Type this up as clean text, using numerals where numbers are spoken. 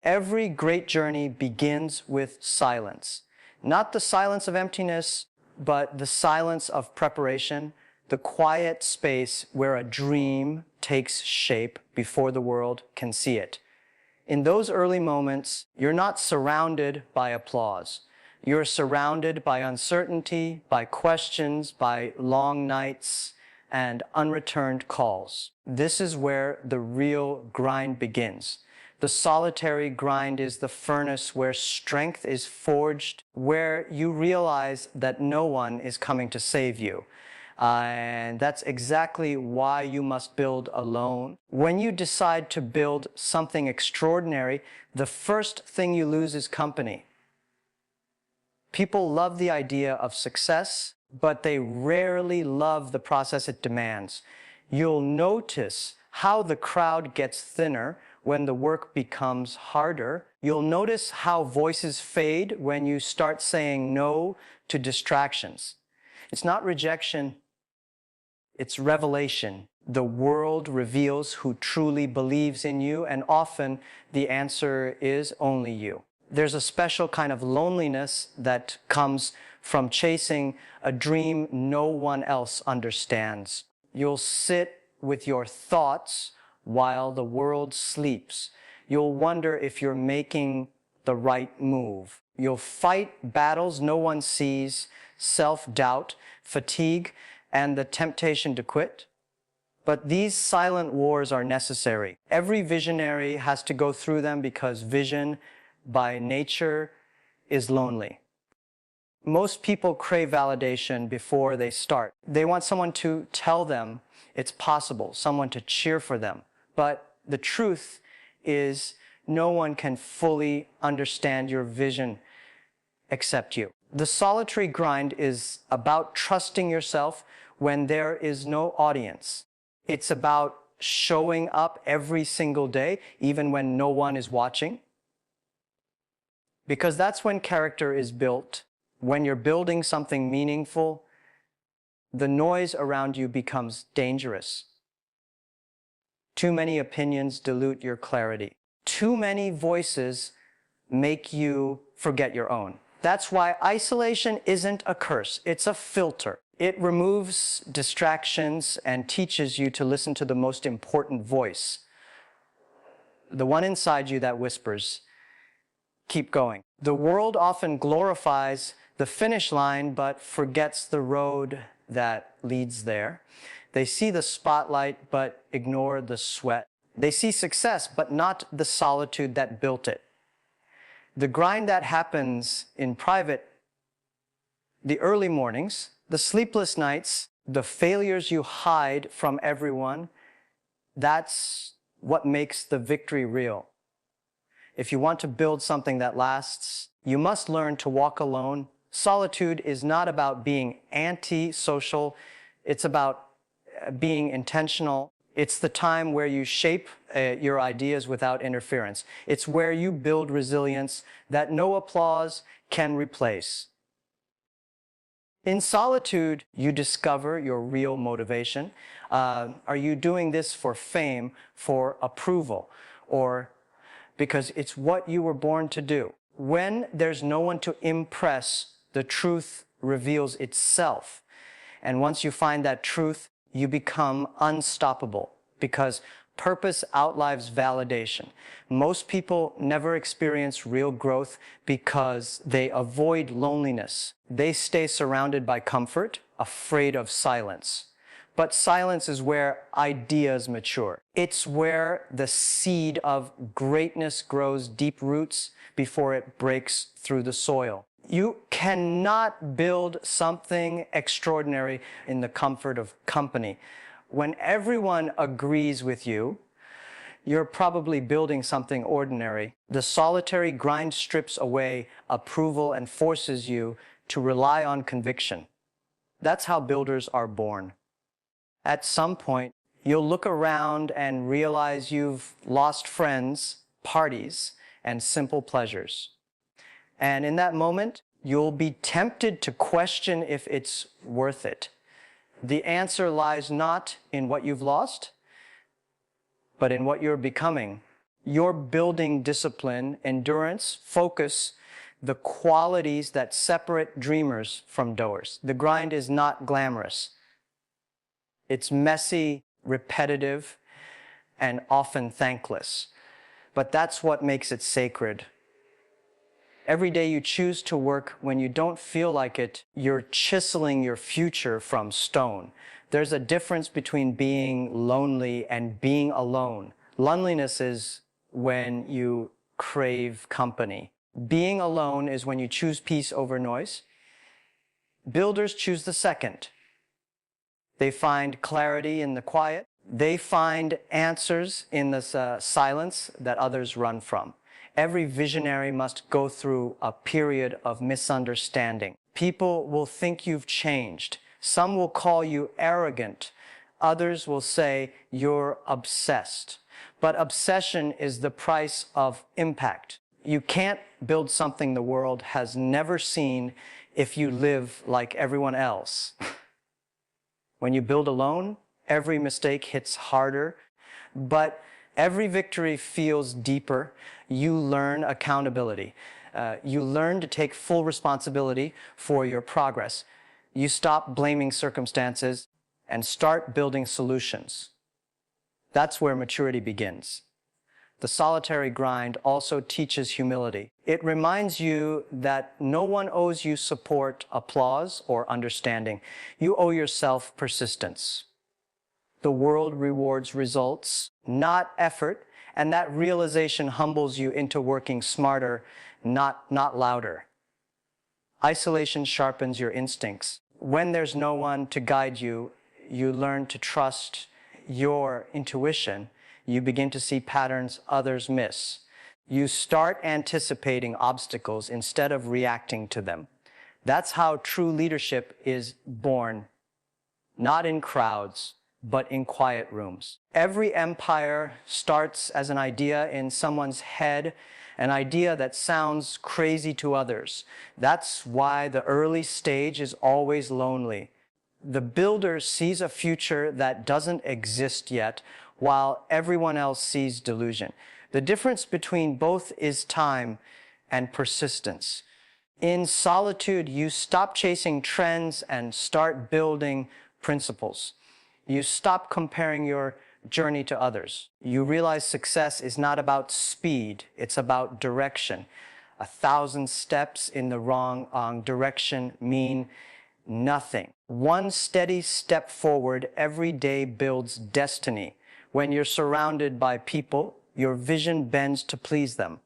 Every great journey begins with silence. Not the silence of emptiness, but the silence of preparation, the quiet space where a dream takes shape before the world can see it. In those early moments, you're not surrounded by applause. You're surrounded by uncertainty, by questions, by long nights, and unreturned calls. This is where the real grind begins. The solitary grind is the furnace where strength is forged, where you realize that no one is coming to save you. And that's exactly why you must build alone. When you decide to build something extraordinary, the first thing you lose is company. People love the idea of success, but they rarely love the process it demands. You'll notice how the crowd gets thinner when the work becomes harder. You'll notice how voices fade when you start saying no to distractions. It's not rejection, it's revelation. The world reveals who truly believes in you, and often the answer is only you. There's a special kind of loneliness that comes from chasing a dream no one else understands. You'll sit with your thoughts while the world sleeps. You'll wonder if you're making the right move. You'll fight battles no one sees, self-doubt, fatigue, and the temptation to quit. But these silent wars are necessary. Every visionary has to go through them because vision, by nature, is lonely. Most people crave validation before they start. They want someone to tell them it's possible, someone to cheer for them. But the truth is, no one can fully understand your vision except you. The solitary grind is about trusting yourself when there is no audience. It's about showing up every single day, even when no one is watching. Because that's when character is built. When you're building something meaningful, the noise around you becomes dangerous. Too many opinions dilute your clarity. Too many voices make you forget your own. That's why isolation isn't a curse, it's a filter. It removes distractions and teaches you to listen to the most important voice. The one inside you that whispers, keep going. The world often glorifies the finish line, but forgets the road that leads there. They see the spotlight, but ignore the sweat. They see success, but not the solitude that built it. The grind that happens in private, the early mornings, the sleepless nights, the failures you hide from everyone, that's what makes the victory real. If you want to build something that lasts, you must learn to walk alone. Solitude is not about being anti-social, it's about being intentional. It's the time where you shape your ideas without interference. It's where you build resilience that no applause can replace. In solitude, you discover your real motivation. Are you doing this for fame, for approval, or because it's what you were born to do? When there's no one to impress, the truth reveals itself. And once you find that truth, you become unstoppable because purpose outlives validation. Most people never experience real growth because they avoid loneliness. They stay surrounded by comfort, afraid of silence. But silence is where ideas mature. It's where the seed of greatness grows deep roots before it breaks through the soil. You cannot build something extraordinary in the comfort of company. When everyone agrees with you, you're probably building something ordinary. The solitary grind strips away approval and forces you to rely on conviction. That's how builders are born. At some point, you'll look around and realize you've lost friends, parties, and simple pleasures. And in that moment, you'll be tempted to question if it's worth it. The answer lies not in what you've lost, but in what you're becoming. You're building discipline, endurance, focus, the qualities that separate dreamers from doers. The grind is not glamorous. It's messy, repetitive, and often thankless. But that's what makes it sacred. Every day you choose to work when you don't feel like it, you're chiseling your future from stone. There's a difference between being lonely and being alone. Loneliness is when you crave company. Being alone is when you choose peace over noise. Builders choose the second. They find clarity in the quiet. They find answers in the silence that others run from. Every visionary must go through a period of misunderstanding. People will think you've changed. Some will call you arrogant. Others will say you're obsessed. But obsession is the price of impact. You can't build something the world has never seen if you live like everyone else. When you build alone, every mistake hits harder, but every victory feels deeper. You learn accountability. You learn to take full responsibility for your progress. You stop blaming circumstances and start building solutions. That's where maturity begins. The solitary grind also teaches humility. It reminds you that no one owes you support, applause, or understanding. You owe yourself persistence. The world rewards results, not effort, and that realization humbles you into working smarter, not louder. Isolation sharpens your instincts. When there's no one to guide you, you learn to trust your intuition. You begin to see patterns others miss. You start anticipating obstacles instead of reacting to them. That's how true leadership is born, not in crowds, but in quiet rooms. Every empire starts as an idea in someone's head, an idea that sounds crazy to others. That's why the early stage is always lonely. The builder sees a future that doesn't exist yet, while everyone else sees delusion. The difference between both is time and persistence. In solitude, you stop chasing trends and start building principles. You stop comparing your journey to others. You realize success is not about speed, it's about direction. 1,000 steps in the wrong direction mean nothing. One steady step forward every day builds destiny. When you're surrounded by people, your vision bends to please them.